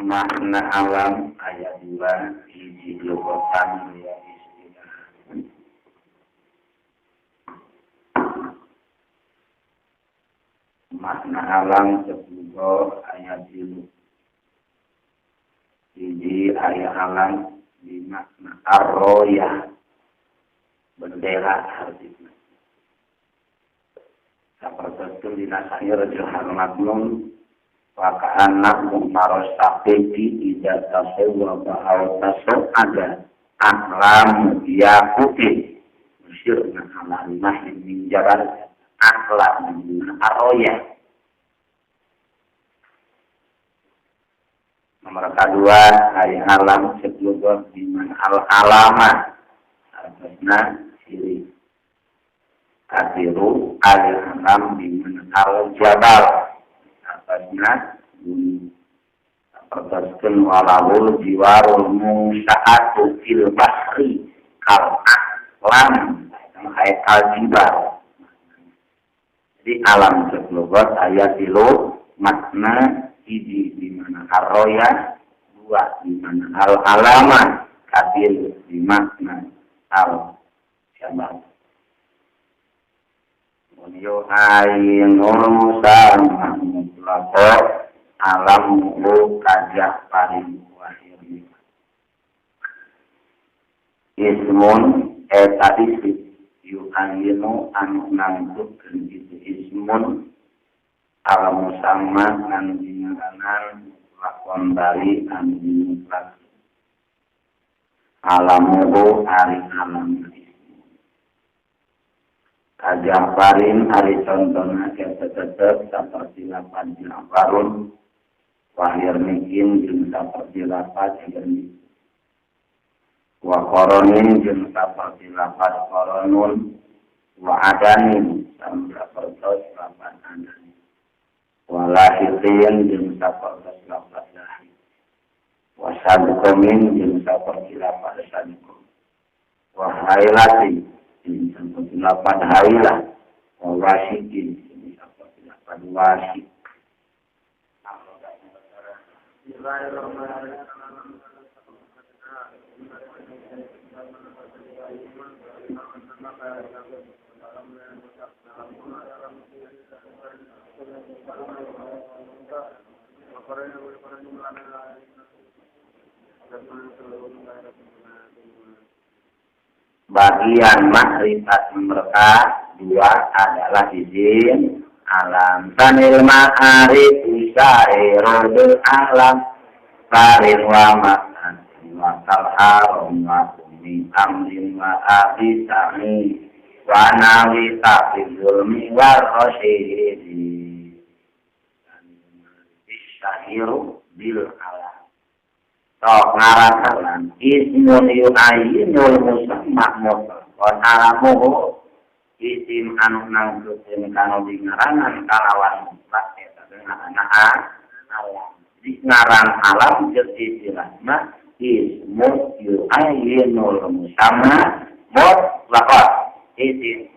Makna alam ayat 2 hiji lugotan ya istilah. Makna alam sepuluh ayat 2 hiji ayat alam di makna arroya bendera artinya. Seperti itu dinasai rajuhan magnum maka anak maros takiti tidak tasewa bahwa tasok ada aklam yakuti musyir alam mahim minjaran aklam arroya. Nomor kedua ayat alam sebelum di mana al-alama artinya ciri kadiru al-alam di mana al-jabal artinya pertaskan walahul jiwarul musa'atu fil bahri kal-aklam ayat al-jibar. Jadi alam sebelumnya ayat itu makna hiji di mana arroya, dua di mana al-alama, katil di makna al-jabal. Yo ainul sama mutlaqo alam kajah paling wahir. Ismun eta isim yu ainu anu nanggukeun itu ismun alam musamma anu dingarangan lakon bali anu mutlaq. Alamu ari alam Jafarin hari contohnya tetap seperti lapan Jafarun wahir mikin jeung seperti lapan jeung wa qoronin jeung seperti lapan qoronun wa adanin seperti lapan adanin wa lahitin jeung seperti lapan lahit wa sadqomin jeung seperti lapan sadqom wa hailatin seperti lapan harilah wasikin seperti lapan wasik. Bagian makrifat mereka dua adalah izin alam tanil ma'arif usairul alam karin wa makan wa kalharum wa kumi amrin wa abisami wa nawi tafizulmi wa rosyidi isahiru bil alam. Sok ngarasalan ismun yu'ayyinul musamma mutlaqon alamuhu isim anu nanggukeun kana dingarangan kalawan mutlaq eta ngaranna alam. Di ngaran alam jeung istilahna ismun yu'ayyinul musamma mutlaqon isim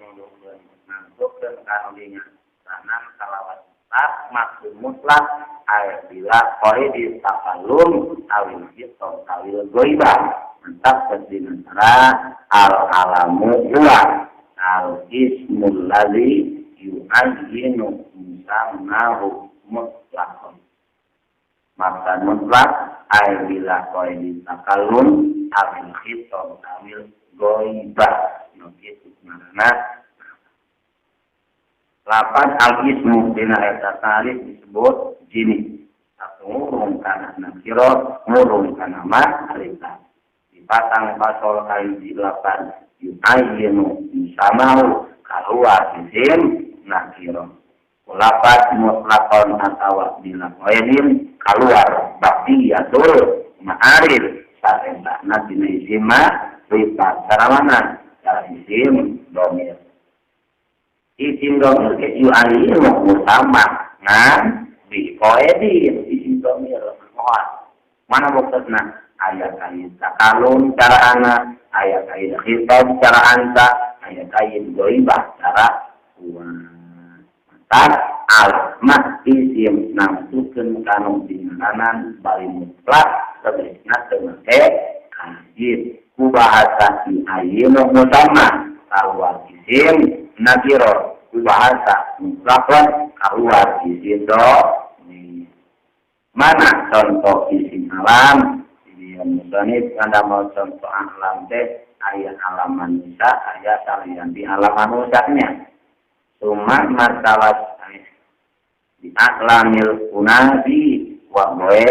nanggukeun kana dingarangan kalawan mutlaq maksud mutlaq ayat bila qaidi takallum awil jitong awil goibah entah berdinantara al-alamu huwa al-ismul ladhi yu'ayyinu musammahu mutlaqon. Maksud mutlaq ayat bila qaidi takallum awil jitong awil goibah begitu makna. Lapan al-ismu dina eta tarif disebut jini. Satu ngurung kana nakiro, ngurung kana ma'rifat. Dipasang pasol kali lapan yu'ayyinu musamau kaluar isim nakiro. Lapan mutlaqon atawa bila qaidin kaluar baqiyatul ma'arif. Sarentana dina isim ma'rifat saramana cara isim domir. Isim domir ke yu'ayyinu musamma ngan di koedin isim domir muat. Mana maksudna? Ayat-ayat takalum cara anak, ayat-ayat khitab cara anta, ayat-ayat goibah cara huwa. Tak al-mak isim namsukeun kana dinanan bari mutlak tegasna teu make kajib ku bahasa ayeuna musamma kaluar isim nakiro ku bahasa mutlakon kaluar isim do mana contoh isim alam dia musonif ada mau contoh alam teh ayat halaman nisa ayat salian di halaman rusaknya cuma masalah di aklamil kunasi wa boe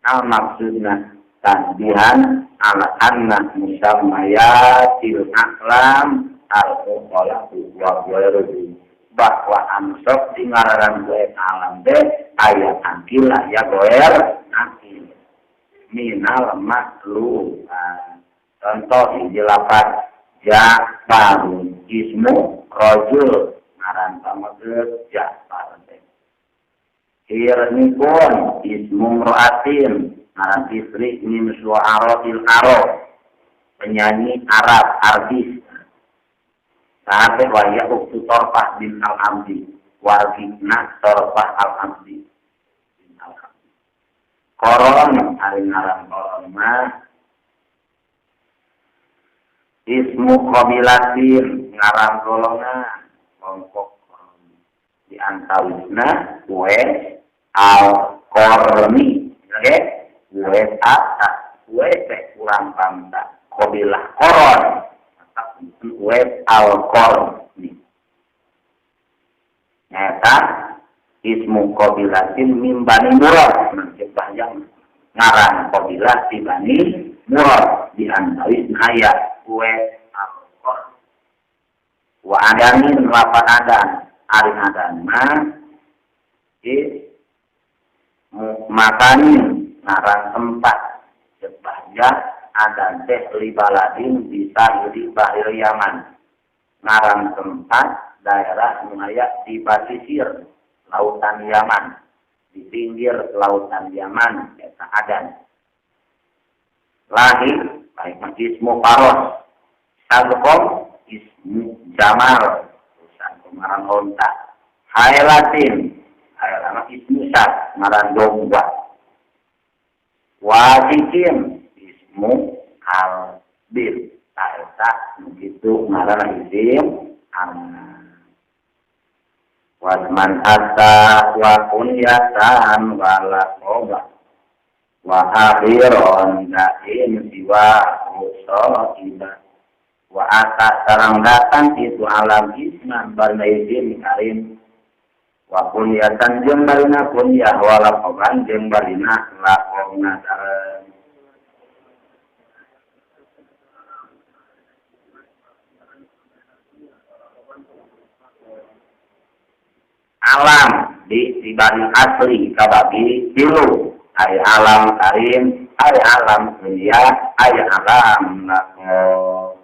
al maksudna tanbihan ala anna musammayatil aklam al-muqalatu wa boe bahwa ansok di ngararan boe alam teh ayat akil ya goer akil minal makhluk contoh di lapan Ja'farun ismu rajul ngaran pamageut Ja'far teh. Hirnikun ismu mra'atin ngaran istri min su'aratil Arab. Penyanyi Arab, artis. Sahabe wa ya uktu Torfah bin Al-Abdi wargina Torfah Al-Abdi bin Al-Abdi. Koron ari ngaran koron mah ismu qabilatin ngaran golongan kelompok di antawisna Uwais al-Qarni oke Uwais Uwais teh kurang pamta qabilah Qoron Uwais al-Qarni nyata ismu qabilatin min Bani Murad mencipta yang ngaran qabilah di Bani Murad di antawisna ayat Uwais al-Qarni wa adamin lapan adan ari adan mah makanin ngaran tempat sebanyak adan teh li baladin bisa di bahir Yaman ngaran tempat daerah mulaya di pasisir lautan Yaman di pinggir lautan Yaman eta adan lahir baik ismu Faros Salkom ismu Jamal urusan kemaran onta Hailatin Hailama ismu Sat ngaran domba Wasikin ismu Albir Taeta begitu ngaran isim Wasman Ata wa kunyatan wala koba wa akhiron da'in siwa usohiba wa atas sarang datang itu alam isman balnaidin karim wa kunyatan jeung balina kunyah wala koban jeung balina lakogna sareng alam di bari asli kabagi tilu ay alam karim ay alam kunyah ay alam lakog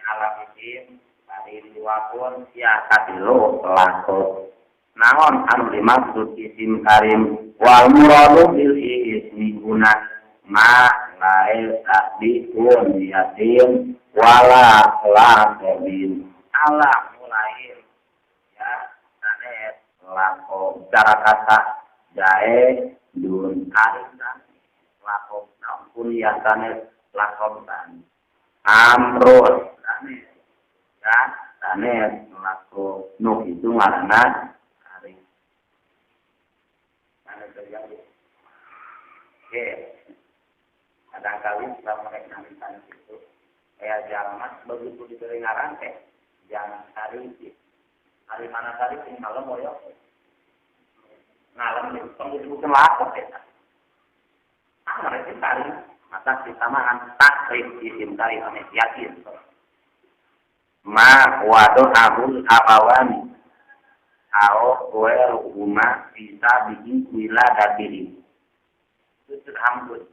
alam isim dari diwakun ya katilu lakot naon anu dimaksud isim karim wal muradu bil ismi guna ma lae takdikun yatim wala lakobin ala mulain ya sanes lakob cara kata jae dun arisan lakob pun ya sanes lakob tan amrul ya sanes laku nuk itu ngaranna hari sanes terjadi oke kadang-kali kita mereka minta itu kayak jalan begitu diberi ngaran teh jangan hari mana hari ini malam moyo ngalam itu disebutkan lakop ya mereka cari maka kita makan takrib isim dari yakin ma wado abul abawan ao goer rumah bisa bikin wila dabiri itu hampir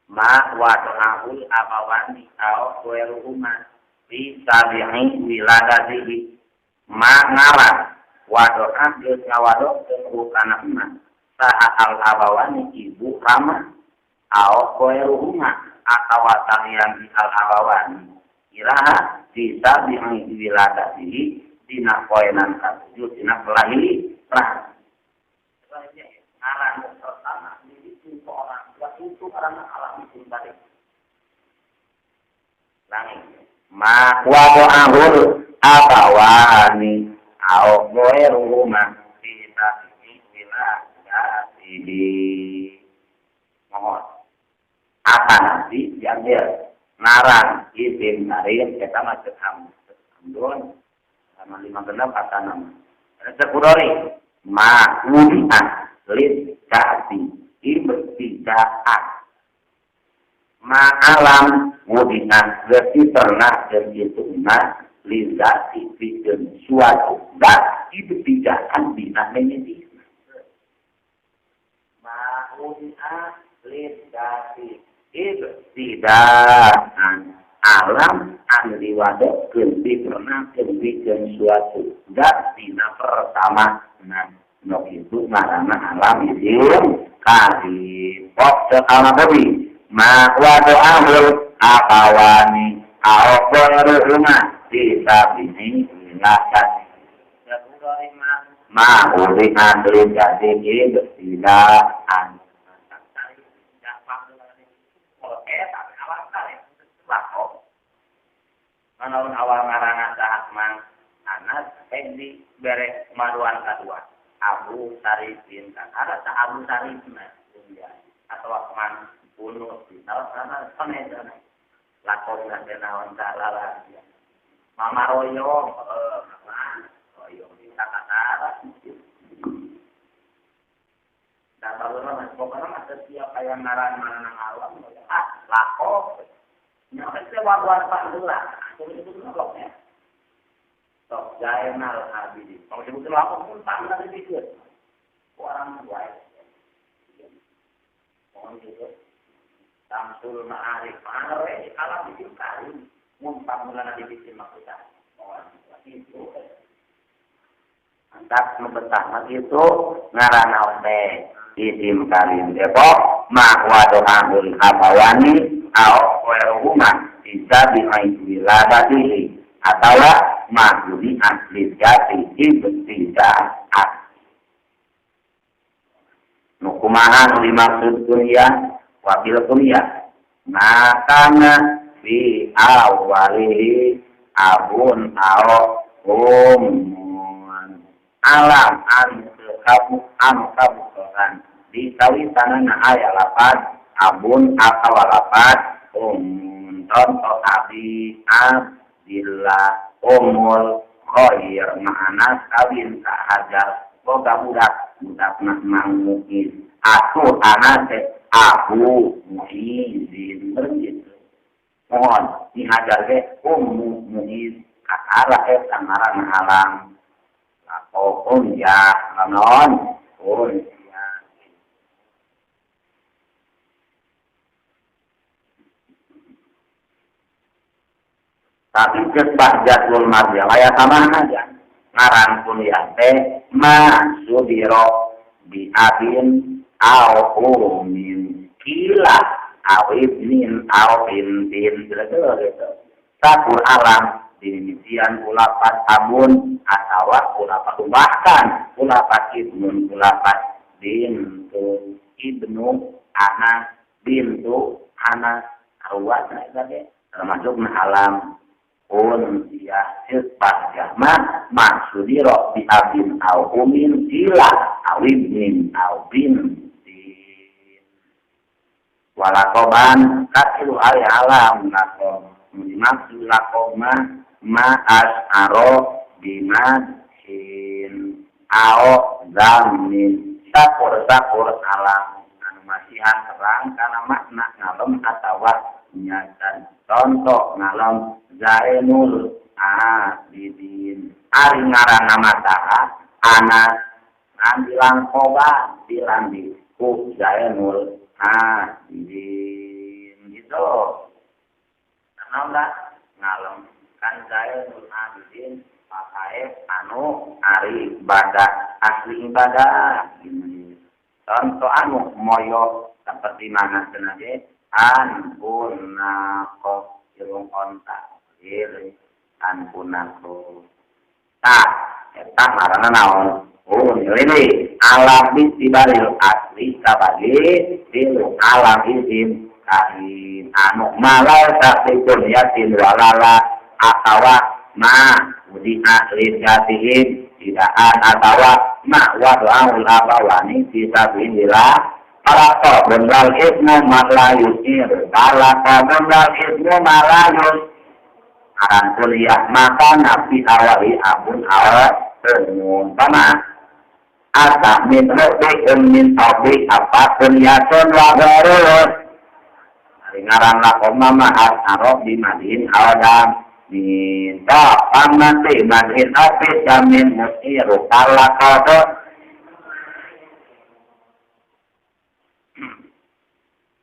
ma wado abul abawan ao goer rumah bisa bikin wila dabiri ma ngalah wado abul ngawado bukan nama saha al abawan ibu ramah ao goer rumah atau talian al abawan iraha bisa wiladati dina poenan katujuh dina kelahiri perang. Ngaran pertama itu orang tua itu karena alam itu tadi. Langit. Ma wa ahul abawani au rumah kita ini wiladati mohon. Akan nanti diambil ngaran izin narin kita masuk hamdun sama 5 genap kata nama sekurori ma wudian lid kasi ibtidaan ma alam wudian berarti pernah dan itu na lizati bikin suatu dan ibtidaan bina menjadi ma wudian lid kasi ibtidaan alam an diwadokeun dipernahkeun bikin suatu dat dina pertama nah no itu ngaranna alam izin kali pok sekala babi ma wado amul apawani aokoru rumah bisa bini ngasan ma uli andri jadi ibtidaan Manaun awal ngarangan sahat mang anas di berek maruan kedua Abu Sarifin kan ada tak Abu Sarifin atau man bunuh di tahun karena penedan lakon dan naon salah Mama Royong Royong di kata-kata dan kalau pokoknya masih siapa yang ngaran mana alam lakon nyampe sewa-wa pandulah itu noloknya. Sok Jainal Abidin. Kalau sebutin lakon pun tak ada dipikir. Orang tua. Mohon gitu. Samsul Ma'arif. Mana we kalau bikin kali mumpang mulana dibikin maksudnya. Orang tua itu. Antak membetah itu ngarana teh isim kalim depok mak wadohangul habawani au werhumah bisa wiladatihi atau mahjudi asli jati ibtidaan. Nukumahan dimaksud kuliah wakil kuliah. Makanya fi awalihi abun au alam kabukan ditawisanana ayat lapan abun atau lapan contoh abi abdillah umul khair ma'ana kawin kahajar boga budak nak mangmukiz atuh anase abu muizin begitu mohon dihajar ke muiz kakara sangaran alam lakon ya nanon tapi kesbah jadwal marja ayat sama aja ngaran kuliah teh ma sudiro bi abin au umin kila awibnin au bintin gitu sakur alam dimisian ulapat abun atau ulapat bahkan ulapat ibnun ulapat bintu ibnu anak bintu anak arwah termasuk alam ya sifat jama maksudiro bi abin au umin sila awibnin au bintin walakoban katilu ali alam lakom maksud lakoma ma'as aro bimadhin au zamin sakur alam anu masihan terang karena makna ngalem atawa nyatan contoh ngalem Zainul Abidin ari ngaranna mataha anak ngambilang koba dilandi ku Zainul Abidin gitu karena ngalem kan Zainul Abidin pakai anu ari ibadah asli ibadah contoh anu moyo seperti mana tenaga an unako jerung onta iri anpunako. Tah, eta ngaranna naon? Oh, ini alam istibalil asli kabagi tilu alam izin kain anu malal sakitun yatin walala atawa ma udiha lidatihin tidaan atawa ma wada'ul abawani fisabilillah alaka bendal ismu malayus alaka bendal ismu malayus aran kuliah maka nabi awali abun awal termun pama asa min rubik min taubi apapun yasun wa garus ngaran lakoma ma'at arok di madin awdam minta pamati madin apis jamin musiru palakodo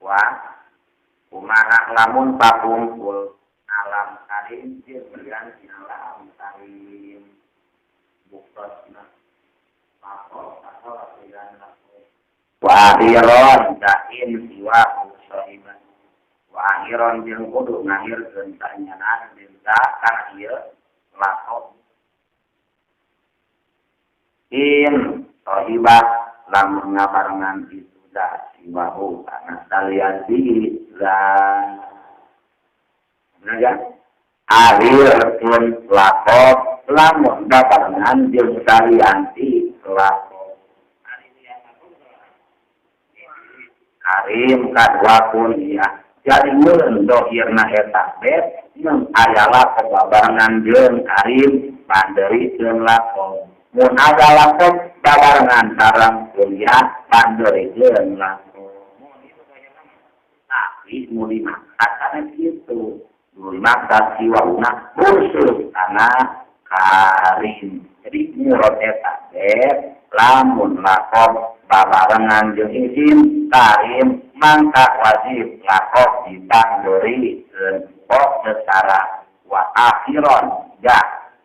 wah kumaha lamun pakumpul alam karim jirbian alam karim buktosna pakok atau lapiran lakos wahiron dahin siwa usohiban wahiron jeung kudu ngahirkeun tanyanan dinta kana ieu lakos in sohibah lamun ngabarengan itu dah siwahu kana salian dan bener ahirkeun lakos lamun ngabarengan jeung salian lakos karim kadua pun ya jadi mun dohirna eta bet mun ayalah babarengan jeung karim pandeurikeun lakos mun aya lakos babarengan sareng kuliah pandeurikeun lakos tapi mun dimaksud kana kitu mun maksud siwauna khusus kana karim jadi murad eta bet lamun lakos babarengan jeung izin karim mangka wajib lakos ditandeurikeun secara wa akhiron ya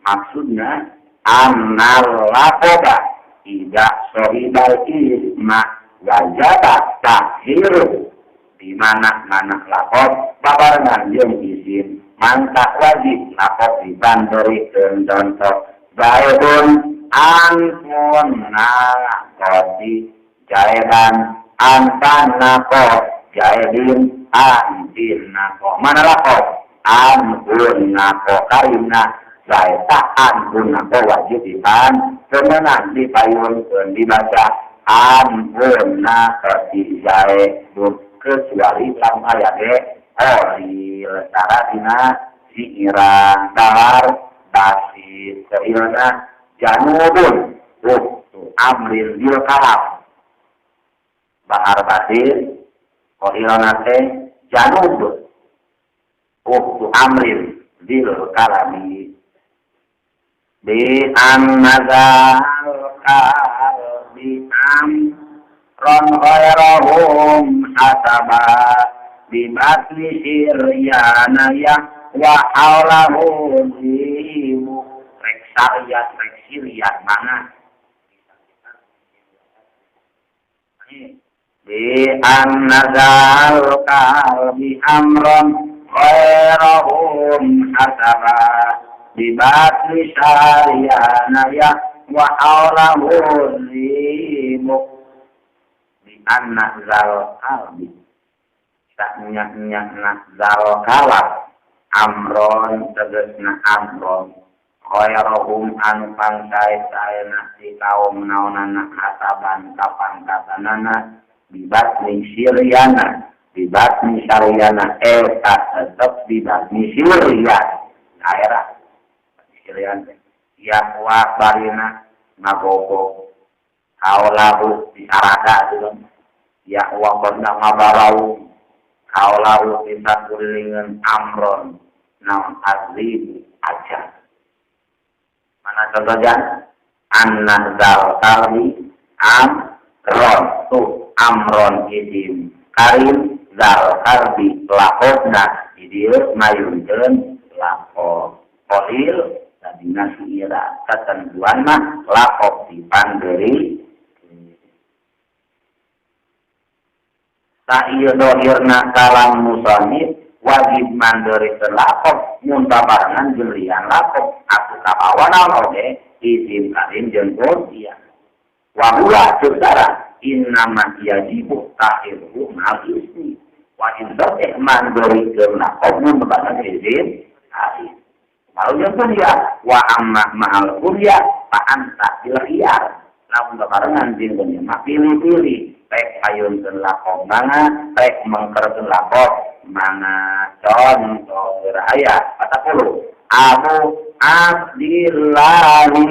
maksudnya annal lakoda tidak sohibal isma wajaba tahhiru di mana lakos babarengan jeung izin mangka wajib lakos ditandeurikeun contoh baikun ampun nakoti jaedan antan nako jaedin antin nako mana lakos ampun nako karimna jaeta ampun nako wajib ditan kemenang dipayunkeun dibaca ampun nakoti jaedun kecuali dalam ayat ori lecara dina siiran dahar basis keilna janubun amril bil kalam bahar basis keilna teh janubun amril bil kalami bi annazal kalbi ron ghairahum asaba bi matli siryana ya wa aulahu zimu reksariat reksiriat mana bi annazal kalbi amron ghairahum asaba bi matli siryana ya wa aulahu zimu bi annazal kalbi tak-nyak zal kalam amron tegesna amron khairahum anu pangsae-saena si kaum naonana hasaban kapangkatanana bibatni siryana eta tetep bibatni siryan daerah siryan yakwa barina ngagogo kaulahu disarada gitu yakwa benda ngabarau kaulahu bisa kulingan amron naon azli aja mana contohnya an-nazal kalbi amron tu amron idim karim zal kalbi lakosna idius mayunkeun lakos kolil tadina siira ketentuan mah lakos dipandeuri sa'ieu dohirna kalam musannif wajib mandorikeun lakob mun babarengan jeung lian lakob atuh kapawana oge isim karim jeung kuncian wa huwa saudara innama yajibu tahiru ma'al ismi wajib teh mandorikeun lakob mun babarengan isim karim lalu yang kuliah wa amma ma'al kuliah fa anta bil khiyar lamun babarengan jeung kuliah mah pilih-pilih rek payunkeun lakob mangga rek mengkerkeun lakob mangga contoh raya kata puluh Abu Abdillahi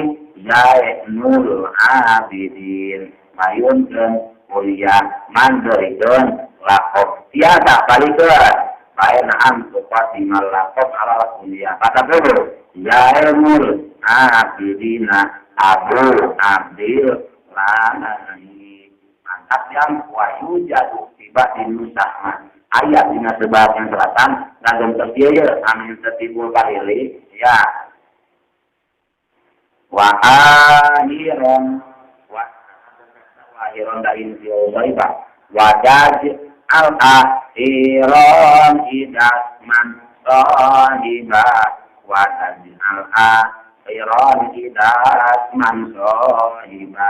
Zainul Abidin payunkeun kuliah mandorikeun lakob tiasa balikeun bae naam tuqaddimal lakob ala kuliah kata puluh Zainul Abidina Abu Abdillahi yang wahyu jatuh tiba di Nusahma ayat dina sebab yang selatan ngagem terbiaya amin tertibul balili ya wa akhiron dari Yoba wajaj al akhiron idasman sohiba wajaj al akhiron idasman sohiba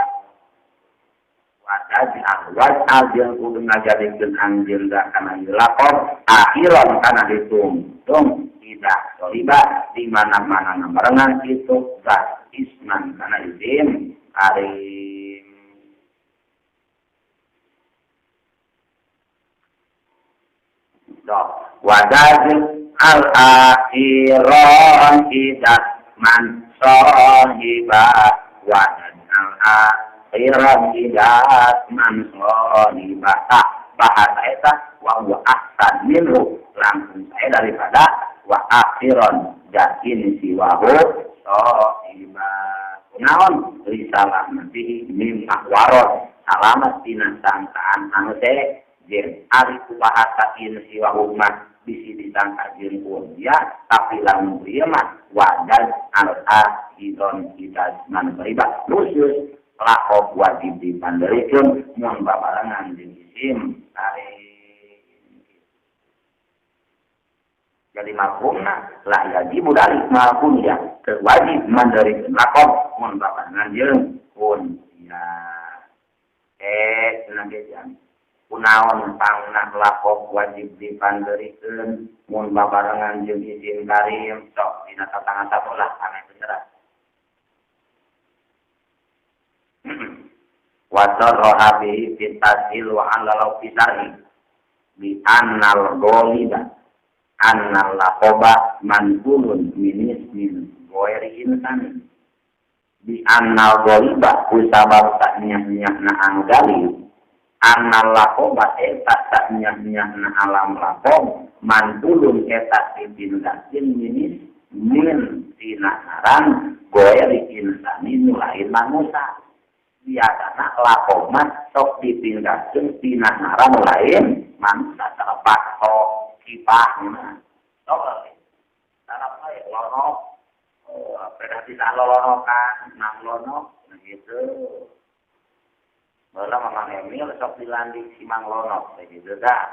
wajal jeung kudu ngajarikeun anjeun da kana lakob akhiran kana ditung tidak soliba di mana-mana barengan itu zat isman kana isim karim wajal al akhiran tidak man sohiba wajal al Iran idat mansoni bahasa eta wa ahsan minhu langsung saya daripada wa akhiron jakin siwahu sohiba naon risalah nanti mim akwaron alamat tina sangkaan anu teh jeung ari bahasa in siwahu mah bisi disangka jeung pun ya tapi lamun ieu mah wadad al-ahidon idat man riba khusus lakob wajib dipandorikeun mun babarengan jeung isim karim. Jadi mafhumna la yajibu dari mafhum ya wajib mandorikeun lakob mun babarengan jeung kuncian. Nanggejan kunaon pangna lakob wajib dipandorikeun mun babarengan jeung isim karim sok dina tatangan sapola kana beneran. Wasarroha bihi fitasil wa alalau fisari bi annal goliba annal lakoba mankulun minis min goeri insan bi annal goliba kusabab taknya-nya na anggali annal lakoba eta taknya-nya na alam lakob mankulun eta dipindahin minis min tinaharan goeri insani nulahin manusia biasana lakob mah sok dipindahkeun tina ngaran lain manusia terlepas sok kipahna sok dalam lain lonok pedati salolonokan nang lonok begitu bala mamang emil sok dilandik si mang lonok begitu dah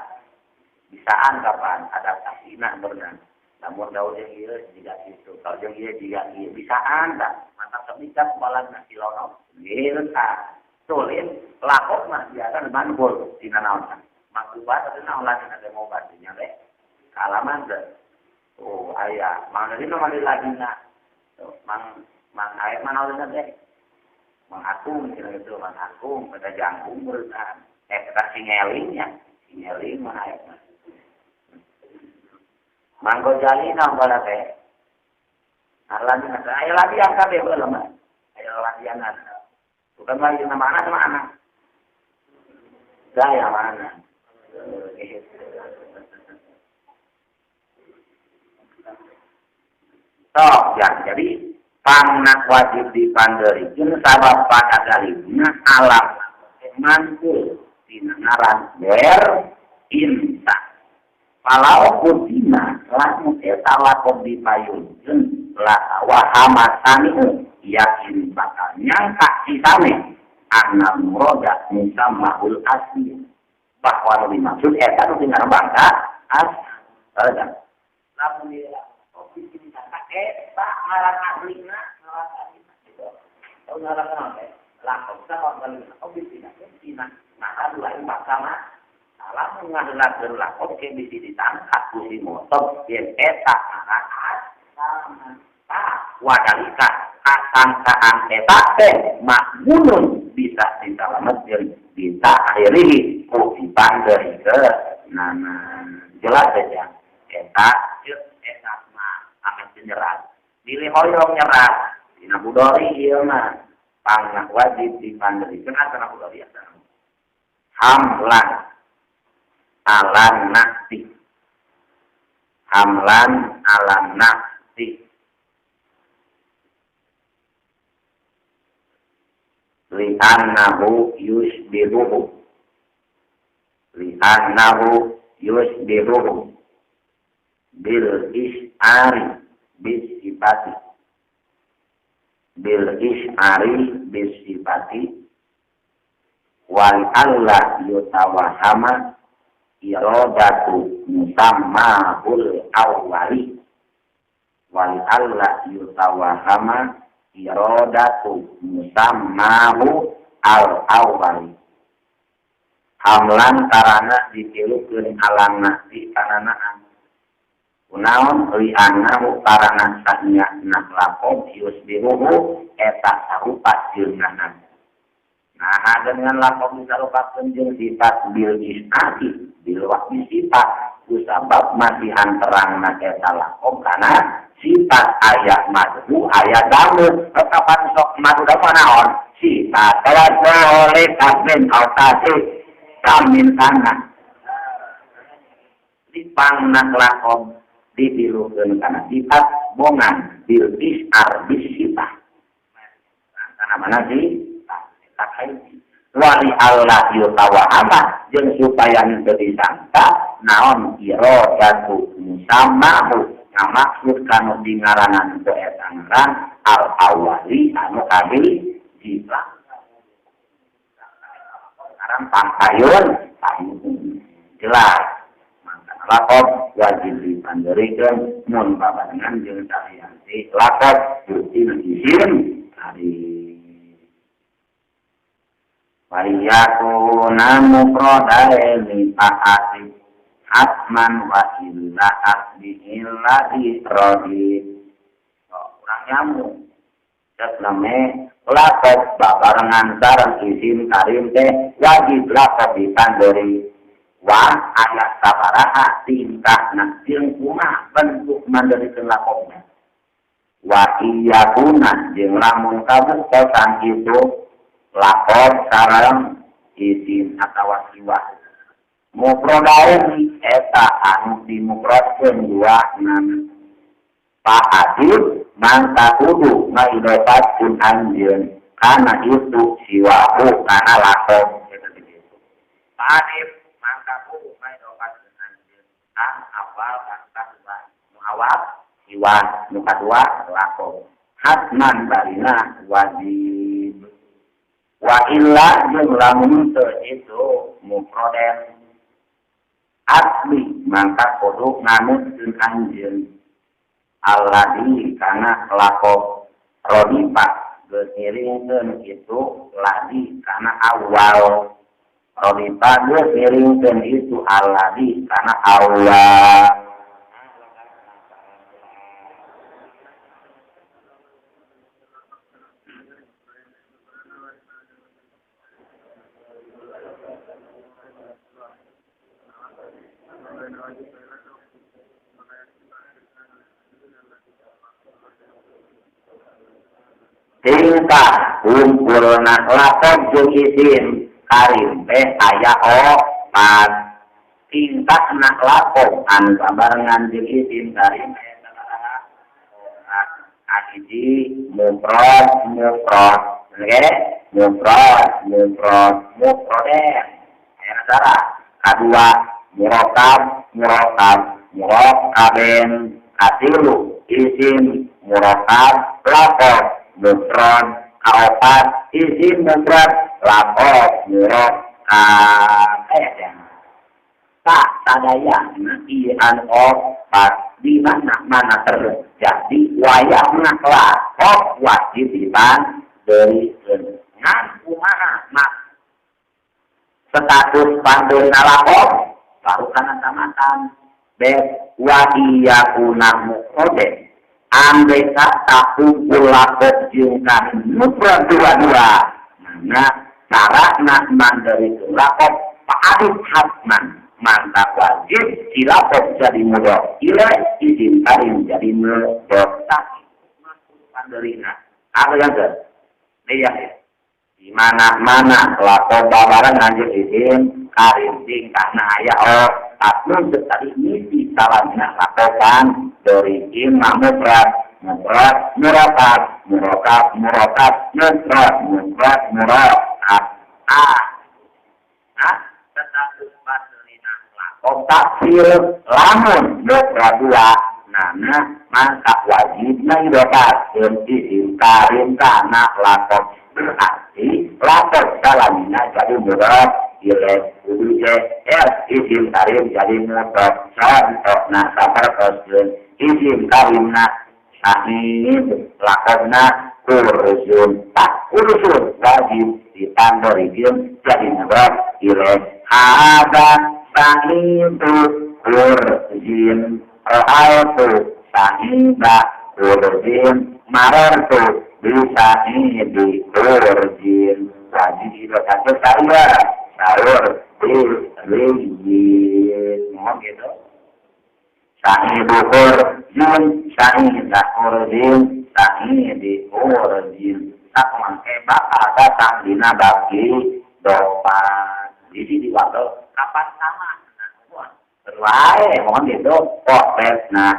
bisaan kapan adaptasina berenang namun daun yang iya juga gitu kalau yang iya juga iya bisaan dah mantap sebicat balan nasi lonok gitu sulit lakok mah biasa manbul di nanawan maklubat atau nawan ada mau bantunya deh kalaman deh oh ayah mang dari nomor lagi nak mang ayah mana udah deh mang akum kira gitu mang akum pada jangkung berusaha kita singelingnya singeling mah ayah manggo jalina bala teh. Arlan ayo lagi yang kabeh belum. Ayo latihan. Bukan lagi nama anak sama anak. Saya mana? Ya, jadi pangnak wajib dipandorikeun sabab pada dalilna alam mantul dina ngaran wer inta. Kalau kudina lamun eta lakon dipayunkeun la wahamatani yakin bakal nyangka sisane anna murada musammahul asli bahwa lebih maksud eta itu tinggal bangsa Ada. Lamun dia kopi cinta eta ngaran aslina gitu. Tahu ngaran apa? Lakon sama kopi cinta. Nah, lain sama. Lamun ngadengarkeun lakon ke bisi ditangkap ku si motor yen eta ngaran sama. Wadalika kasangkaan eta teh makmunun bisa disalametkeun bisa akhiri ku dipanggeurikeun nana jelas saja eta ceuk eta mah akan penyerat pilih hoyong nyerat dina budori ieu mah pangna wajib dipanggeurikeun kana budori eta hamlan alan nafsi hamlan alan nafsi li'annahu yusbiruhu bil is'ari bis sifati wal alla yutawahama iradatu musammahul awwali wal alla yutawahama iradatu musammahu al-awwali hamlan karana ditilukeun alang nasi karanaan kunaon li annahu karana sanya nak lakon yusbiruhu eta sarupa jeung nah dengan lakon sarupakeun jeung sifat bil isati bil waqti sifat kusabab masihan terangna eta lakon kana sifat ayat madhu ayat damu kapan sok madhu damu naon sifat telah oleh kabin autasi kamin tanah dipangna lakon dipilukeun kana sifat bongan bil isar bis sifat kana mana sih tak wali Allah yutawahama jeung supaya teu disangka naon iradatu musammahu maksud kanu dingaranan teu eta ngaran al-awwali anu kabeh sifat ngaran pangkayun jelas lakon wajib dipanggeurikeun mun babarengan jeung sayanti lakon bukti isin ari Waliyakuna mufrodae li ta'ati hatman wa illa asli illa rodi kurang nyambung sesleme lakon babarengan sareng isim karim teh wajib lakon dipanggeuri wa ayat sabaraha tingkah nak jeung kumaha bentuk mandeurikeun lakonna wa iyakuna jeung lamun kabuktosan itu lakon sareng isim atawa siwah mufrodaun eta anu dimufrodkeun duana fa'adil mangka kudu ngaidotatkeun anjeun kana itu siwahu kana lakon eta begitu fa'adil mangka kudu ngaidotatkeun anjeun kan awal kan kadua nu awal siwah nu kadua lakon hatman barina wajib wa illa jeung lamun teu itu mufroden asli mangka kudu nganutkeun anjeun alladzi kana lakon rodipa geus ngiringkeun itu ladi kana awal rodipa geus ngiringkeun itu alladzi kana awal tingkah kumpulna lakon jeung isim karim teh aya opat tingkahna lakon anu babarengan jeung isim karim teh hiji mufrad oke mufroden aya cara kadua murokaben katilu isim murokab lakon mufrad kaopat isim mufrad lakon murokab sadaya ian opat di mana terjadi wayahna lakop wajib diban dari ngan kumaha mak status pandona lakop baru kana tamatan bet wa iya kunah mukode andai kata kumpul lakop jeung kahimupra dua-dua nah cara nak mandiri lakop pa'adut hatman mantap wajib silapok jadi mudok ilai izin karim jadi mudok tak panderina apa yang ke dia di mana-mana lakop babaran lanjut izin karim sing karena ayah taknu tadi misi salamnya lakopan dari imam mufrad murakat status baterina lakop taksir lamun dua nana maka wajibna idokat izin karim kana lakop berarti lakop salamina jadi murad ilek uduje izin karim jadi murad contoh na sabar kosdun izin karimna sahih lakopna urusun tak urusun wajib ditambah izin jadi murad ilek ada sahibu urjin ra'aytu sahiba urjin marartu bisa di urjin wajib itu satu saya sahur urjin mohon gitu sahibu urjin sahida urjin sahidi urjin tak mangke bakal datang dina bagi dopan di sini waktu kapan sama terlae mohon itu proses nah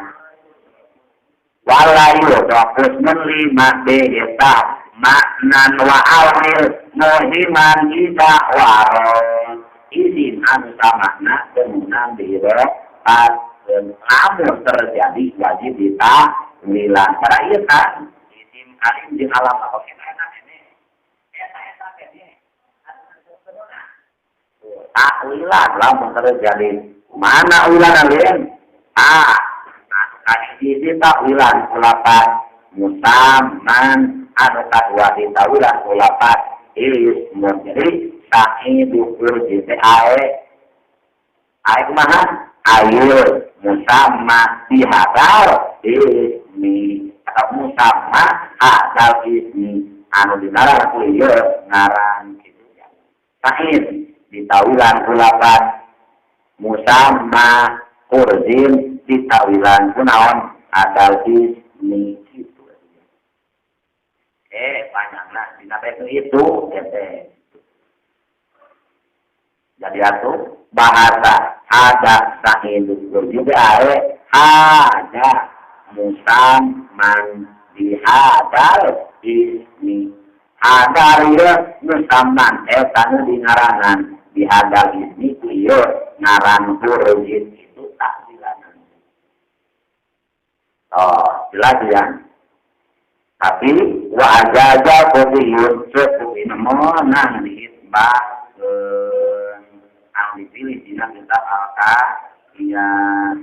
walayu fokus melima desa maknan wa awil muhiman ida waron izin anu samana kemudian diro pas namun terjadi wajib ditahwilan para iya kan izin karim di alam apa kita enak ini takwilan lamun terjadi mana ulan alien kasih takwilan ulapat musaman anu kadua takwilan ulapat ismun jadi sahidu urjin ae kumaha ayo musamma dihadal ismi atau musamma hadal ismi anu dinaran ku ieu ngaran kitu ya sahid ditawilan kulapan musamma urjin ditawilan kunaon adal ismi gitu panjangna dina itu jadi atuh bahasa ada sahid juga ada musamman dihadal ismi ada ieu musamman eta nu dingaranan dihadal ismi ieu ngaran urjin itu takwilan. Jelas ya. Tapi wa ajaza qudiyun sepuin menang dihisbah ang dipilih dina kitab al-Ka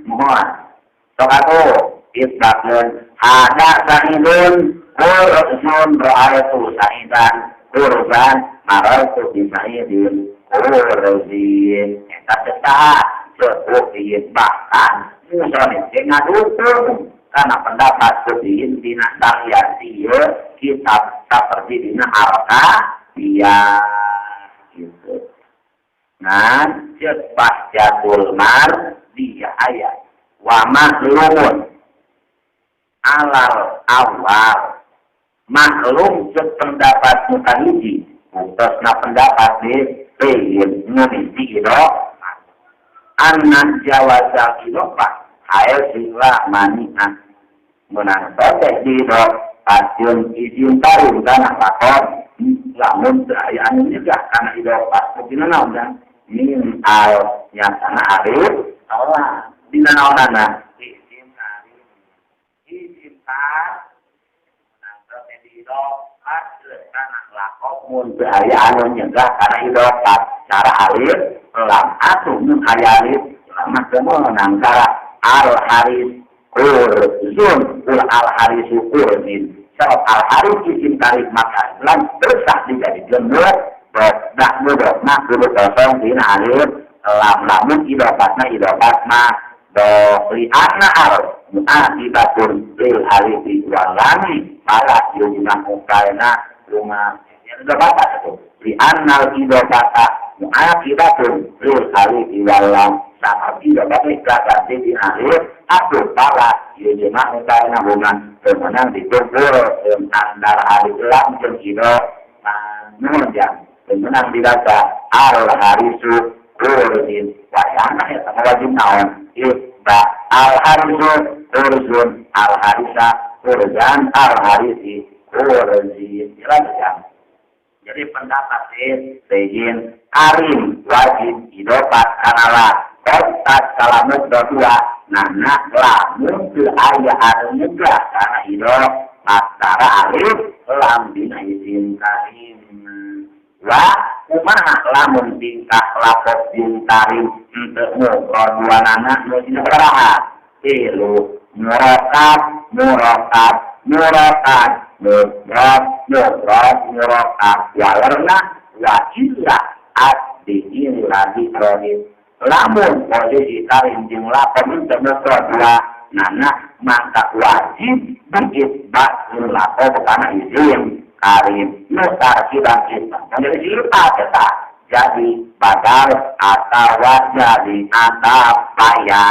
mohon. Sok aku isbahkeun ada sahidun urjun ra'aytu sahidan urban marartu bi sahidin urjin eta tetah sepuin bahkan musonin ngadukung karena pendapat sebiin dina sahya siya kitab seperti dina al-Ka gitu. Nah, cepat jadul mar dia ayat wa maklumun alal awal maklum sependapat mutahiji utasna pendapat di pengen ngomisi itu anak jawaza kilopah air sila manian menang teh di dok pasien izin tahu tanah lakon lamun perayaan juga karena idopat begini naon min al yang tanah arif Allah di naonana izin tahu izin tar menang teh di dok tanah lakon mun perayaan juga karena idopat cara arif lam atuh mun hayalif sama kemenang antara al-haris kurzun ul al-haris kurzin sebab al-haris isim tarik maka lan besar dijadi jemur dak mudok nak dulu kosong dina alif lamun idofatna do li'anna al-mu'atibatun lil alifi walami pala yujina mukaina rumah yang udah bapak itu li'anna al-idofata mu'atibatun lil alifi walam sama idofat ikhlas di alif atau pala yujina mukaina rumah kemenang ditumpul antara alif lam dan idof namun yang kemenang dibaca al-harisu kurzin wayana ya sama wajib naon ibba al-harisu kurzun al-harisa kurzan al-harisi kurzin jelas ya. Jadi pendapat sejin karim wajib idofat kanalah kontak salamut dua nana lamun ke ayat juga karena idof antara alif lam dina isim karim wa kumaha lamun tingkah lapor bintarim untuk ngobrol dua anak nulisnya beraha tilu murakat walerna wa illa addiin lagi krodit lamun posisi tarim jeung lapor untuk ngobrol dua nana maka wajib berisbat lapor karena izin karim nusar kita menjadi sifat kita jadi badal atau jadi apa ya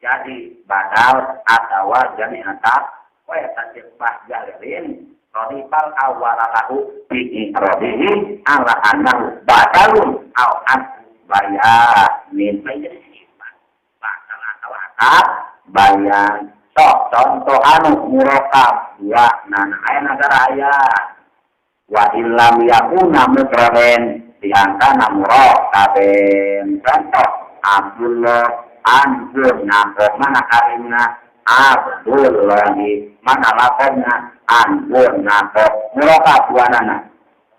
jadi badal atau jadi apa ya terjebak jalirin rodipal awalalahu bi'i rodihi ala anahu badalun au an bayanin menjadi sifat badal atau bayan sok contoh murokab dua nana ayat negara ayat wa illam yakuna mufraden diantara murokaben contoh Abdullah anjur nakok mana karimna Abdullahi mana lapornya anjur nakok murokab dua nana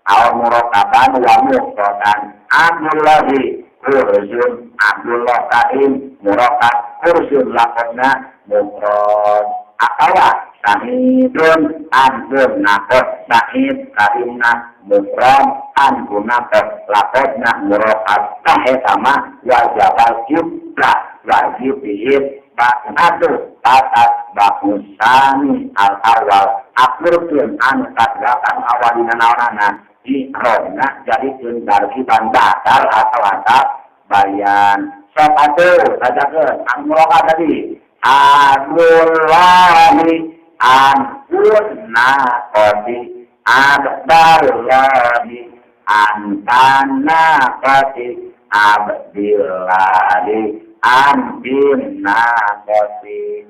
awal murokaban wa mufradan Abdullahi kursun Abdullah karim murokab kursun lapornya mufrad akawa sahidun anjur nakot sahid karimna mufrad anjur nakot lapotna murokab kahe sama wajib bihid baknatu atas bakusani al-awal akurkun anu kadwakan awalina naonana ikrona jadi darkiban batal atau atas bayan sok atuh sajakeun anu murokab tadi Abdullahi ankunna kodi Abdullahi antana kodi Abdullahi anbinna kodi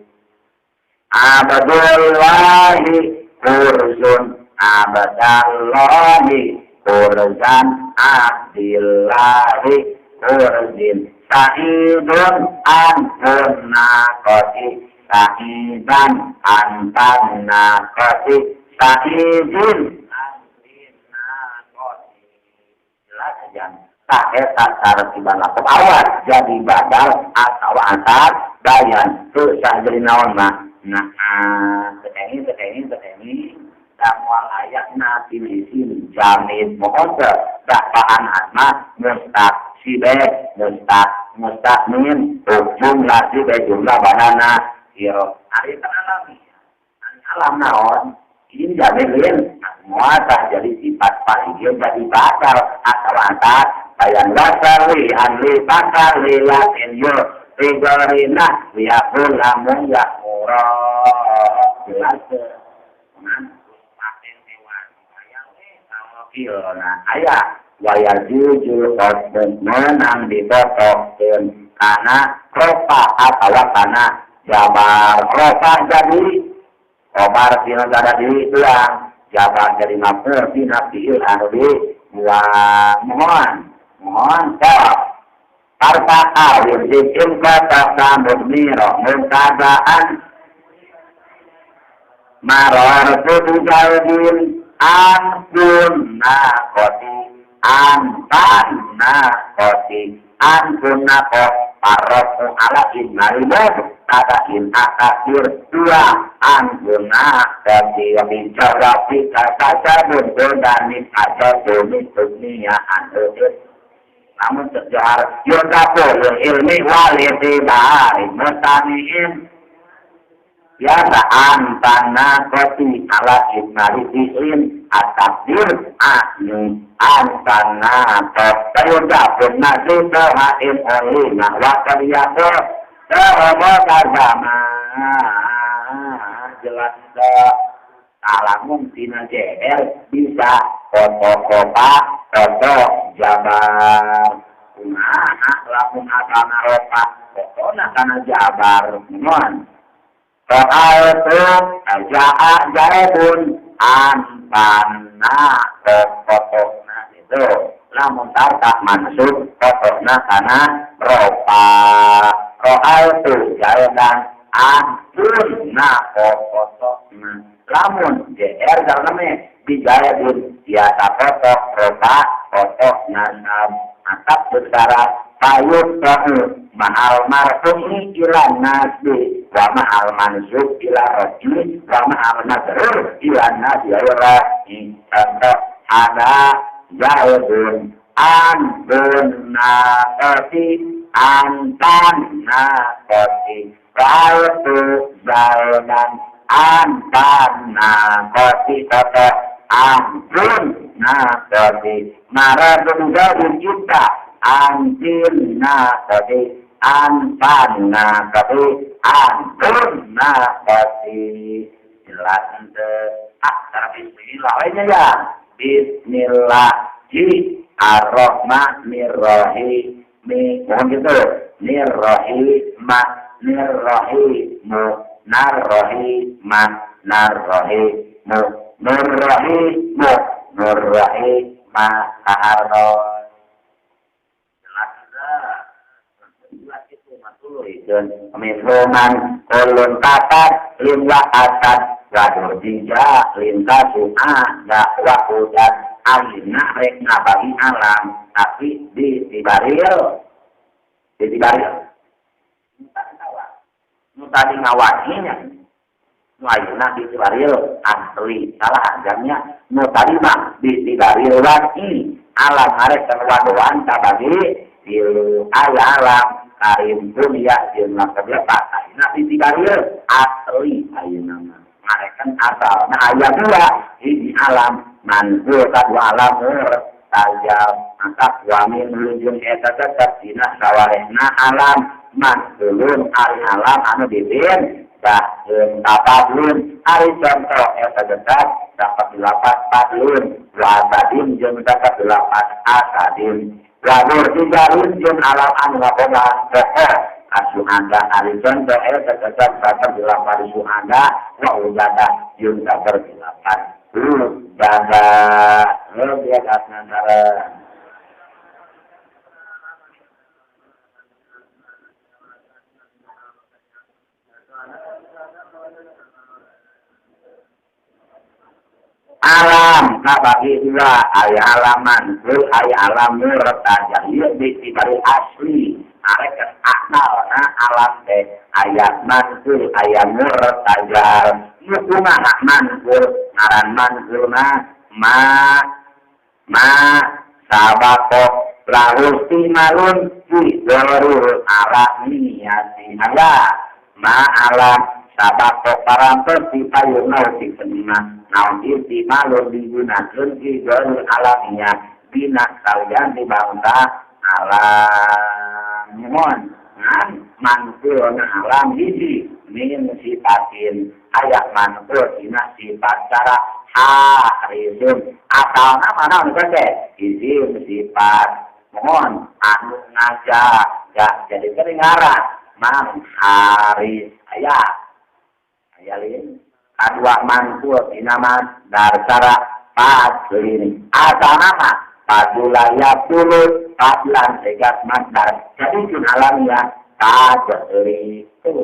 Abdullahi kursun Abdullahi kursan Abdullahi kursin Sa'idun antun nakoti Sa'idan antan nakoti Sa'idin antin nakoti jelas aja tak secara tiba lapor awal jadi badal atau antar bayan tuh sah jadi naon mah nah keteni dakwal ayat nabi isim jamin mohon dakwaan asma mustaqsibeh mustaqmin jumlah sibeh jumlah banana yo ari alam naon ini jamin semua tak jadi sifat paling jadi batal atau antar bayan wasali anli bakal lilatin yo rigorina liapun lamun yakuro jelas ayah waya jujur dan menang dipotokkan karena ropa atau karena jabar ropa jadi obar sina ada di tuang jabar jadi mafur sina fiil arbi mohon jawab karta awil dikim kata sambut miro mengkadaan maror tutu jaldin ampun nakoti antana koti antuna ko paroku ala inmarimah kata in akasir dua antuna koti bicara kita kata berdodanis aja demi dunia antuit namun sejarah yodapol ilmi walidibari mutaniin biasa antana koti ala inmarimah atakdir anu antana yodapol nasibah hain olina wakariyako terobokagama jelas alamun tina JR bisa foto-kopa foto jabar lamun atana ropa fotona kana jabar mon soal itu jaebun antana fotona itu lamun tak mansub fotona kana ropa soal itu jaedan antuna fotona lamun JR dalamnya dijayabun biasa foto ropa foto nasab atap bersara payut tahu mahal marfumi ila nasi wa mahal mansub ila rajul wa mahal mazrur ila nasi ayrahi contoh ada jayabun antun nakoti antan nakoti payutu jayabun antana koti kata antun nakoti maradun gadun kita antin nakoti antana koti antun nakoti jelas tapi bismillah lainnya ya bismillahirrahmanirrahim mohon gitu nirrahimu narrahiman narrahimu nurrahima kaharon jelas itu matul dan minhuman kolon katat limwa asad gaduh jija lintas suha dakwa udat alina rek ngabagi alam tapi di tibaril tadi ngawasinya ayeuna di tibaril asli salah agamnya nu tadi mah di tibaril wasi alam arek terwaduan tabagi di aya alam karim dunia jeung kabeh ayeuna di tibaril asli ayeuna mah ngarekan asal nah aya dua di alam manzul kadua alam tajam angkat wamin lunjung eta tetep dina sawarehna alam manzulun ari alam anu dibin bahkeun tapadlun ari contoh eta tetep dapat dilapat padlun wa tadin jeung dapat dilapat asadin wa tijarun jeung alam anu ngaboga asuhanda ari contoh eta tetep dapat dilapat suhanda wa ujada jeung dapat dilapat jaga lebih atas antara alam kabagi dua ayat alaman terus ayat alam retaja dia diberi asli arek akal na alam teh ayat mansul ayat murtajal hukumna mansul ngaran mansulna ma sabako lahusti malun fi dorul alamiyati ala ma alam sabako parampes di payuna di senina naun inti malun digunakan di dorul alamiyah bina kalian di bangsa alam mohon mantul alam hiji min sifatin ayat mantul dina sifat cara harisun atau nama gede izin sifat mohon anu ngajak ya jadi kedengaran man haris ayat lain kadua mantul dina dar cara padlin atau nama padulaya tulut padlan segat mandar jadi jun alamnya tajeri itu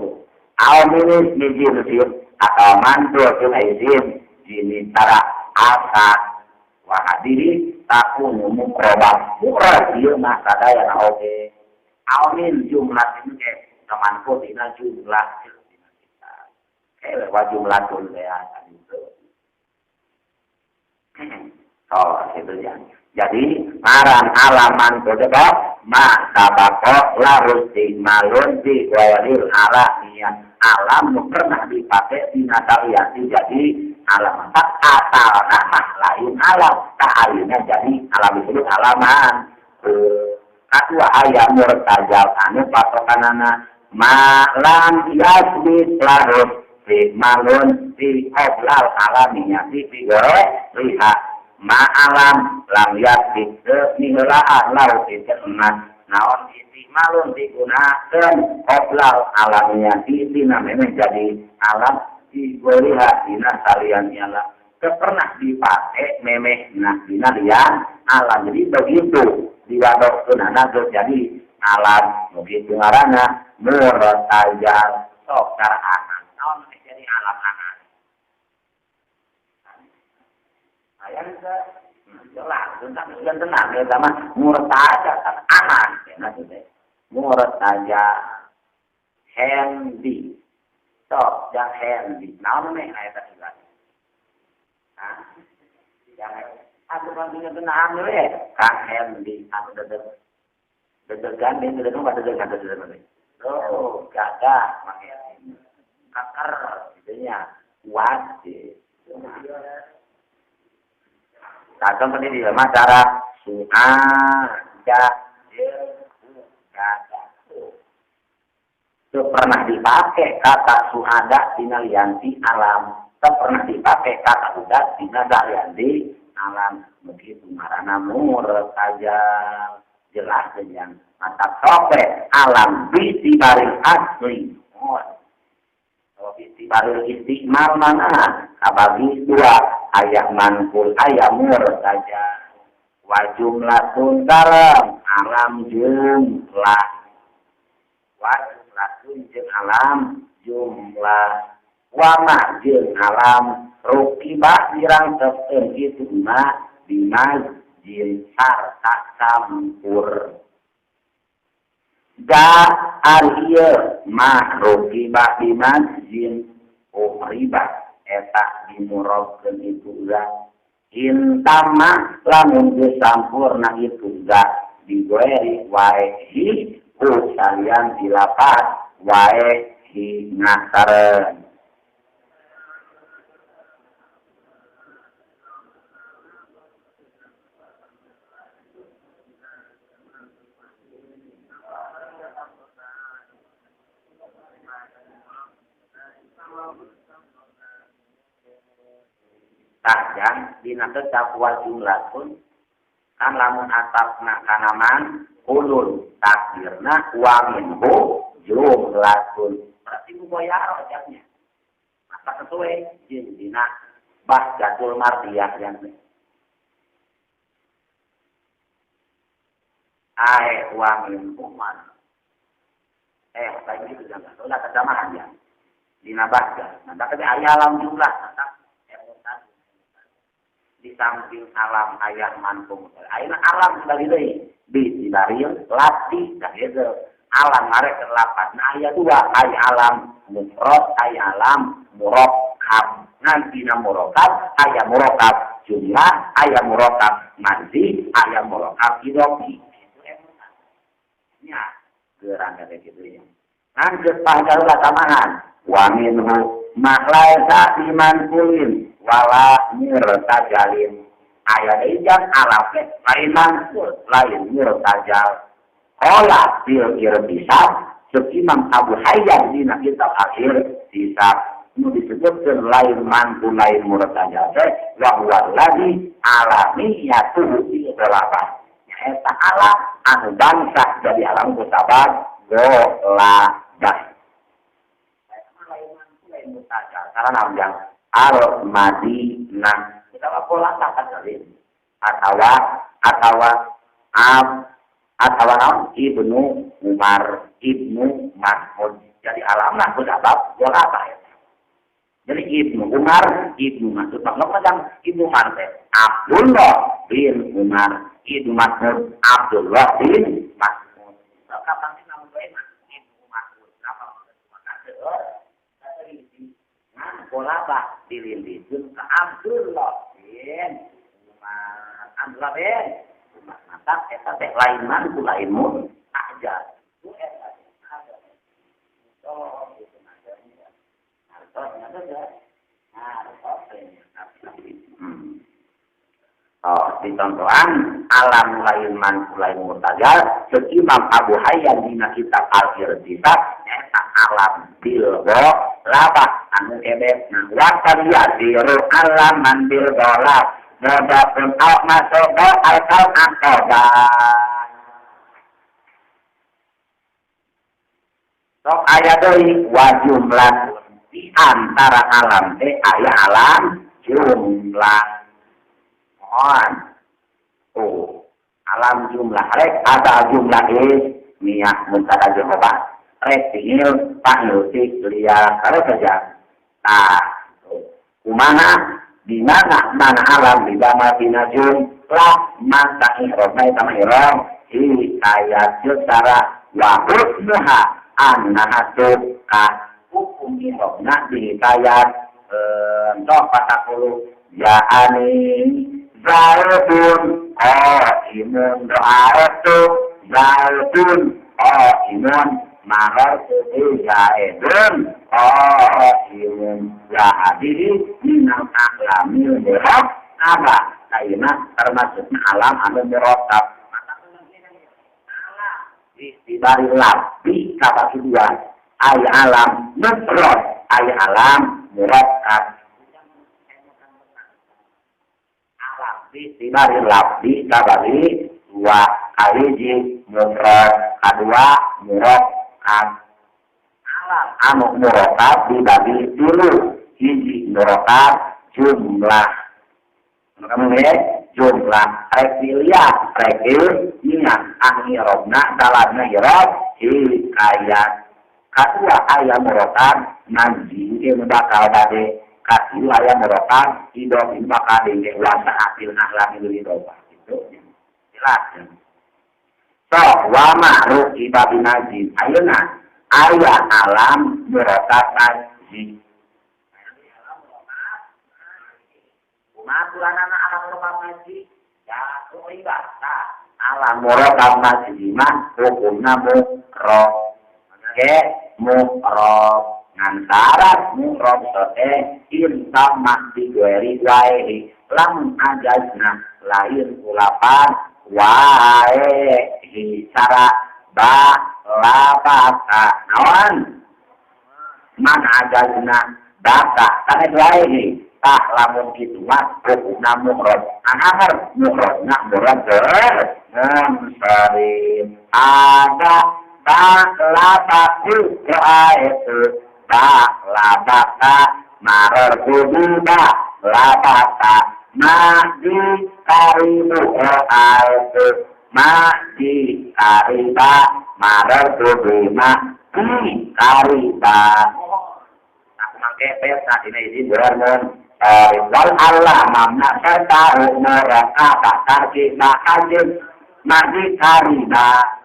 alminis nijin atau mantul jun izin ini cara asat wa hadiri takun mukrobah mukrobah ieu mah sadaya oge amin jumlah ini ke temanku dina jumlah dina kita lewat jumlah tun ya itu itu ya jadi marang alaman kodebak ma tabako larus di malun di walil alamiah alam pernah dipakai di nataliati jadi alam tak asal nama lain alam tak akhirnya jadi alam itu alaman kedua ayat murtajal anu patokanana malam yasbit larus di malun di oblal alamiah di figure lihat ma'alam lam yasbit nihelaan laut itu emas naon isi malun digunakan oblal alamnya isi namanya jadi alam digolihat dina salian nyala pernah dipakai memeh nah dina lian alam jadi begitu diwadokkeun anageus jadi alam begitu ngaranna murtajal sok anak naon jadi alam anak ayang ke jelas tentang sekian tenang ya sama murtajal anak ya teh murtajal handy sok yang handy naon meh aya teh jelas yang aku panggilnya tenang we kang handy aku dedegan dia dedegan pada dedegan oh gagah makanya kakar itunya kuat gitu Kata seperti di cara suaja kata itu pernah dipakai kata suada dinalianti alam itu pernah dipakai kata udat dinalianti alam begitu marana murtajal jelas dengan mantap sope alam bisi baril asli bisi baril istiqmal mana abagi dua ayat manful ayat murtajal wa jumlatun karam alam jumlah wa jumlatun jeung alam jumlah wa ma jeung alam rukibah dirangkeun kitu mah dimajin sarta campur da arieu mah rukibah dimajin riba eta dimurabkeun itu ulah intama lamun geus sampurna itu ulah digoeri wae hi usalian dilapat wae hi ngasareun tajam dina tetap wa jumlah pun kan lamun atapna kanaman ulul takdirna wa minhu jumlatun berarti buaya rojaknya maka sesuai dina bahjatul mardiyah yang ae wa minhu man tadi itu jangan ulah kesamaan ya dina bahja maka aya alam jumlah tetap di samping alam ayat mantung ayeuna alam bali deui bisi baril lati da itu alam arek lapat nah aya dua aya alam mufrad aya alam murakkab nanti na murakkab aya murakkab jumlah aya murakkab manzi aya murakkab idofi itu nya geurang kata kitu ya kan geus panjang tamahan wa minhu maklaisa iman kulin wala murtajalin ayat ijaz alafet lain mansul lain murtajal olah bil irbisab sekimam Abu Hayyan dina kitab akhir hisab nu disebutkan lain mansul lain murtajal wa huwa alladhi alamiyatuhu fi dalapan eta alam anu bangsa dari alam kusabat goladah lain mansul lain murtajal karena yang al-Madinah kita pola kata kali atau Ibnu Umar Ibnu Mas'ud jadi alamna ku sebab bola apa ya Jadi Ibnu Umar, Ibnu Mas'ud, makanya Ibnu Umar teh Abdullah bin Umar, Ibnu Mas'ud Abdullah bin Mas'ud. Kapan sih nama gue mah Ibnu Mas'ud? Kapan maka ini ngan bola bah dilindihkeun ka Abdullah bin Umar. Abdullah bin Umar. Mata eta teh lainan ku lainmu aja. Ku eta ada. So itu namanya. Dicontohan alam lain man lain mutagal Imam Abu Hayyan dina kitab Al-Irtisad eta alam bilgo labah anu ebet nah waktu yadiru alam man bilgo lab ngadapun awak masuk al-kal akoba sok ayat deui wajumlah di antara alam teh aya alam jumlah alam jumlah rek ada jumlah niat muntada jawaban rek tinggal paneutik lihat kalau saja kumaha di mana alam di mana jumlah masa ihramna sama ihram di ayat secara wa husnuha annahatu hukum ihramna di ayat entok 40 ya ani Zaidun imun do'atu Zaidun imun marartu Zaidun imun lahadihi minang aklamil mirab apa kaina termasuknya alam anu mirotab alam istibari labi kata kedua ayat alam nusrot ayat alam mirotab Istibari labdi kabari dua aliji murad kedua murad alam anu murad dibagi dulu hiji murad jumlah kemudian jumlah rekiliah rekil ingat akhirobna dalamnya hirab di ayat kedua ayat murad nanti ini bakal tadi kasih ayam merokan hidup bakal dengan wasa hasil akhlak itu hidup itu jelas ya. So wama ruh ibadah najis ayuna ayat alam merokan najis. Kumatulan alam merokan najis ya ibadah alam merokan najis mah hukumna mukroh. Oke mukroh. Antara murad sote intam makdi gueri wae lam ajazna lain ulapan wae hisara ba labata nawan man ajazna data kana wae tah lamun kitu mah hukumna murad anahar muradna murad sarim ada tak labatu itu tak labata marer kubuda labata madi karibu altu madi kariba marer kubima di kariba nak mangke pesa ini bernon wal Allah mamna serta neraka bakar kita kanjeng madi kariba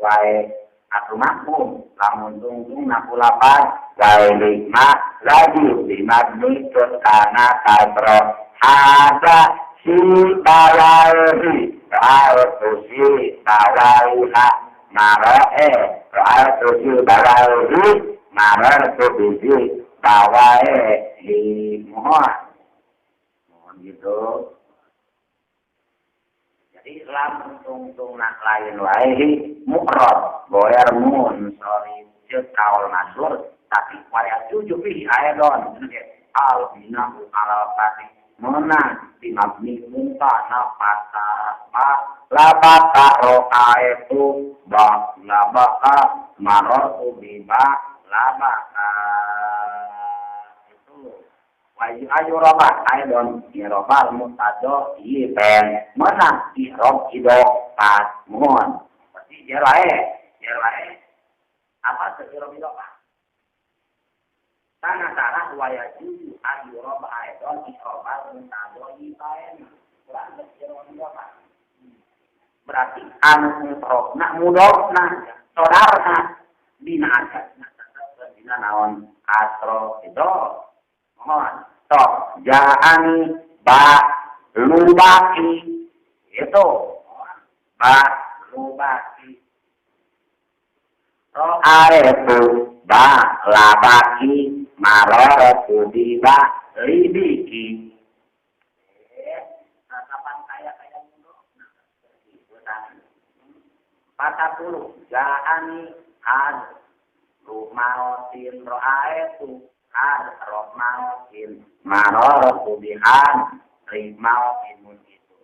wae aku makmum lamun tungtung naku lapan wae lima lagi lima mitun kana kalbro ada si bawalhi ra'atu si bawalha maro'e ra'atu si bawalhi marartu bisi bawalhi mohon gitu. Islam tungtung nak lain wae mukrot boer mun sorry ceut kaul masur tapi waya tujuh pi ayadon al binahu ala pati menang di mabni munta nafata la bata roka itu ba la baka marotu biba la baka ayu robat aidon irobal mutado iben mana irob ido pas mohon pasti jelae Apa sekira-kira Pak? Tanah tanah waya juju ayu roba aedon ikrobal muntadoi paen. Kurang sekira-kira Pak. Berarti anu nak mudokna saudara dina adatna tetep dina naon asro itu. Mohon tok jaani ba lubaki itu ba lubaki ro'aetu ba labaki marotu diba libiki kapan kaya mundur patah puluh jaani had rumautin ro'aetu had romautin marotu bihan rimautin itu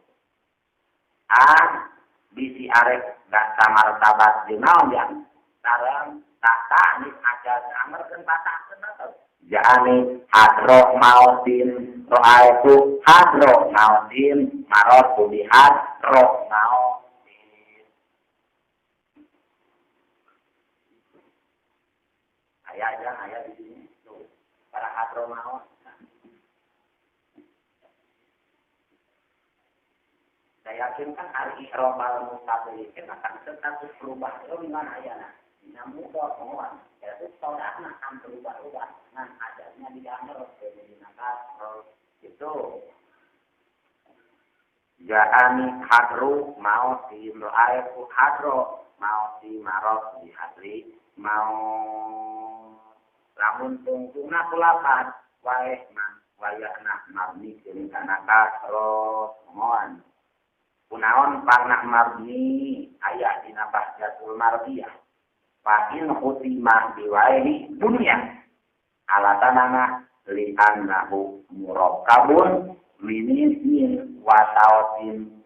bisi arek gak samar tabat jeung yang sareng tata nis aja samarkeun patakeun atuh jani hadro mautin ro'aetu hadro mautin marotu bihan ro mautin aya di sini tuh para hadro maut. Saya yakin kan hari Iqrobal Mustaqil itu akan tetap berubah. Itu gimana ya? Namun doang, itu saudara akan berubah-ubah. Nah, ajarnya di dalam jadi nakal itu. Ja'ani hadru mau di ro'aetu hadro mau di marok di hadri mau lamun tungtungna kulapan wae wayahna mabni jeung kana kasro mohon kunaon pangna mabni aya dina bahjatul mardiyah fa in khutimah biwaili dunya alatanana li annahu murakkabun min wasautin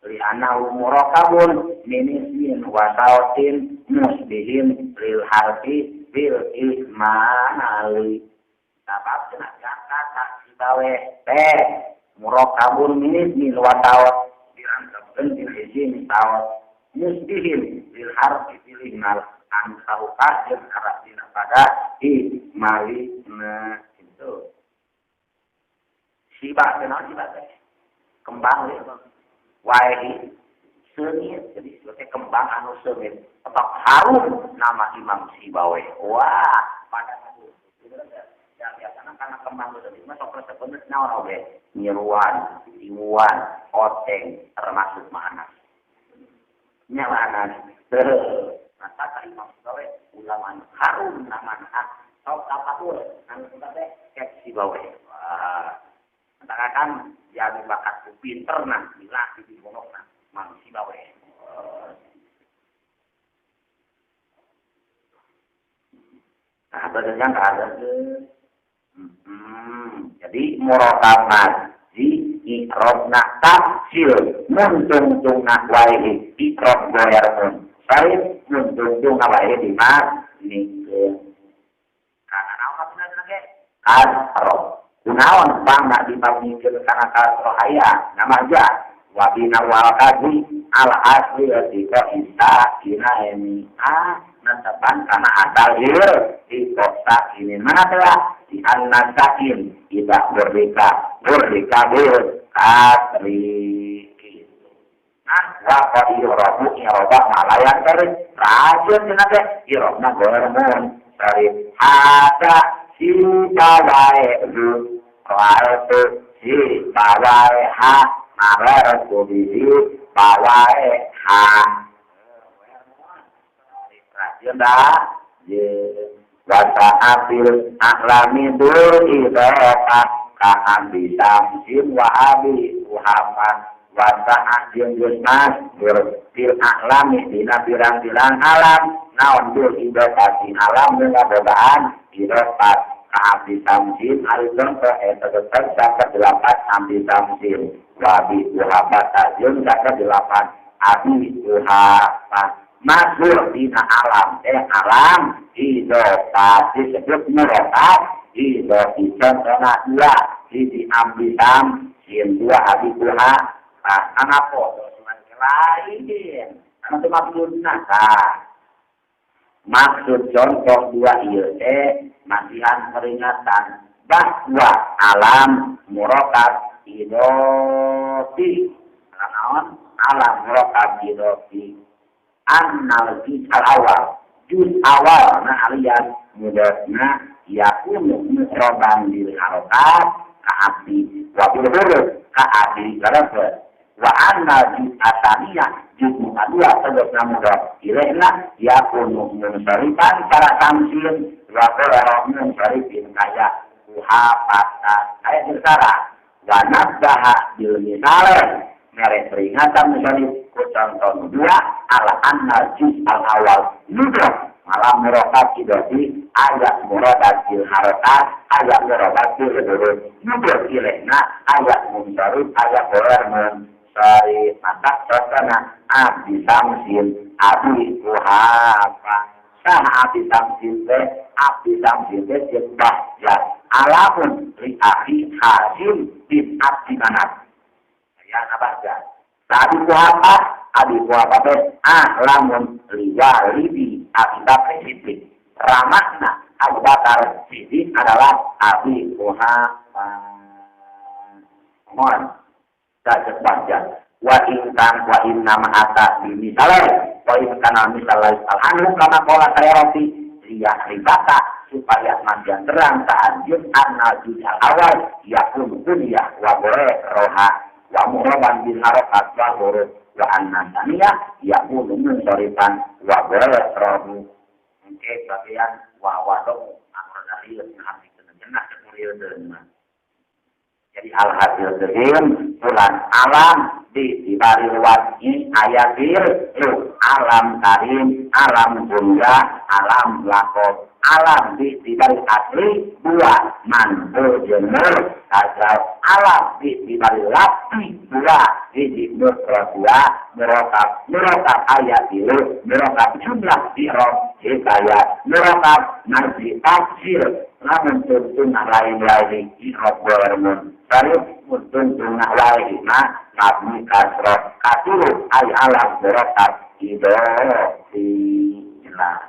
li annahu murakkabun min wasautin musbihin lil harfi bil ismali sabab tenaga kata sibawe teh murakkabun min wasawat dirangkapkeun di izin tawat musbihin lil harfi bil ismal an sauka jeung arab dina pada mali na itu siba kenal siba teh kembang we wae seunit jadi sebagai kembang anu seunit tetap harum nama Imam Sibawe wah pada itu ya biasanya karena kembang itu mah sok resepna naon oge nyeruan iwan oteng termasuk mana nyalanan nah kata Imam Sibawe ulama harum nama sok apapun anu teh kek Sibawe wah katakan ya bakat pinter nah bila di bonokna manusia bawe nah bedanya enggak ada jadi murakabat di ikrobna tafsil muntung wae ikrob goyarun saya muntung wae di mas ini karena naon bener ge asro kunaon bangga dipamikeun kana kasro aya nama aja wabina wal kaji al asli ketika isa kina ini nantapan kana asal hir di kota ini mana telah di an-nasakin tidak berdeka bil kasri nah waqad yurabu irobah malayan kari rajun jenake irobna gormon dari ada si bawae du wae si bawae ha mabar kubisi bawae ha rajenda je wasa apil aklami dur ibaka ka bisa sim wa abi Muhammad wasa ajeng gusnas bil aklami dina pirang-pirang alam naon dur ibaka di alam dengan godaan didapat abdi tamsin alison ke etegetek sampai 8 abdi tamsin wabi uhabat tajun sampai 8 abdi uhabat masuk dina alam alam hidup disebut murokat hidup dicontohna dua di abdi tamsin dua abdi uhabat angapo cuman lain anu teu mabudna Maksud contoh dua ieu masihan peringatan bahwa alam murokab idofi. Naon? Alam murokab idofi. Annal juz awal. Juz awal na alias mudasna yakunu mu'roban bil harokat ka'abdi wa bil huruf ka'abdi garafat. Wa anna juz asaniyah juz kedua sebutna mudhaf ilaihna yakunu munsharifan para tamsil wa qara munsharifin kaya kuhafata ayat bersara wa nabbaha bil misal mere peringatan munsharif ku contoh dua ala anna juz al awal mudhaf malam murokab idoti ayat murokab bil harokat ayat murokab bil huruf mudhaf ilaihna ayat munsharif ayat qara Sari mata sasana abdi samsin abdi kuhapa sah abdi samsin teh jebah ya alamun li akhi hasim bin abdi manat ya nabaja abdi kuhapa teh lamun liwalidi abdi bakri sidik ramakna Abu Bakar Siddiq adalah abdi kuhapa mohon saja baca wa in nama ata di misalnya wa in kana misalnya alhanu kama qala sayyati riya ribata supaya manjan terang ta'anjud anna juz'al awal yakun dunya wa roha wa muraban bil harakat wa huruf wa anna saniyah yakun munsharifan wa rohu oke bagian wa wadu amr dari hati kenah kemudian jadi al-hasil dehim bulan alam di bari wajib ayat lu alam karim alam bunda alam lakob alam di bari asli dua mandur jener asal alam di bari lapi dua di dua merokap ayat lu merokap jumlah dirom hikayat merokap nanti tafsir namun tuntun lain-lain ikhab bermun Sarif tuntun lain kami kasroh kasih ay alam berokat idofi jelas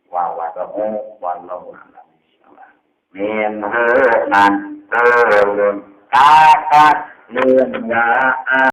wawadohu wallahu alam minhu nan turun kakak lembaan